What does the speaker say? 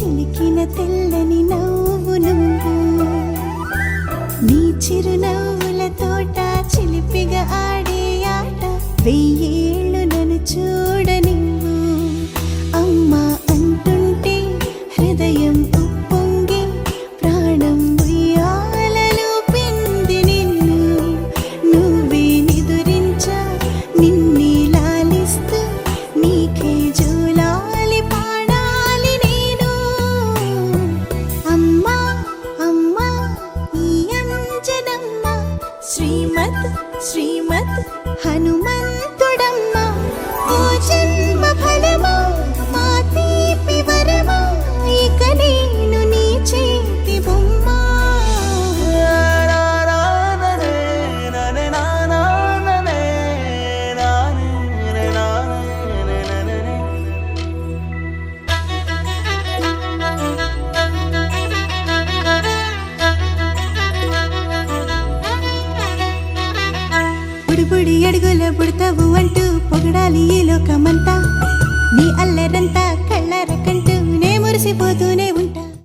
చిలికిన తెల్లని నవ్వు నువ్వు నీ చిరునవ్వుల తోట చిలిపిగా ఆడే ఆట వెయ్యేళ్ళు నన్ను చూడనివ్వు అమ్మా అంటుంటే హృదయం ఉప్పొంగి ప్రాణం ఉయ్యాలలో పింది నిన్ను నువ్వే నిదురించా నిన్నే లాలిస్తూ నీకే జోలాలి పాడాలి నేను అమ్మా అమ్మా ఈ అంజనమ్మ శ్రీమత్ శ్రీమత్ హనుమంతుడమ్మ ఓ జన్మ ఫలమా మా తీపి వరమా ఇక నేను నీ చేతి బొమ్మ బుడిబుడి అడుగుల బుడతావు అంటూ పొగడాలి ఈ లోకమంతా నీ అల్లరంతా కళ్ళారకంటూ నే మురిసిపోతూ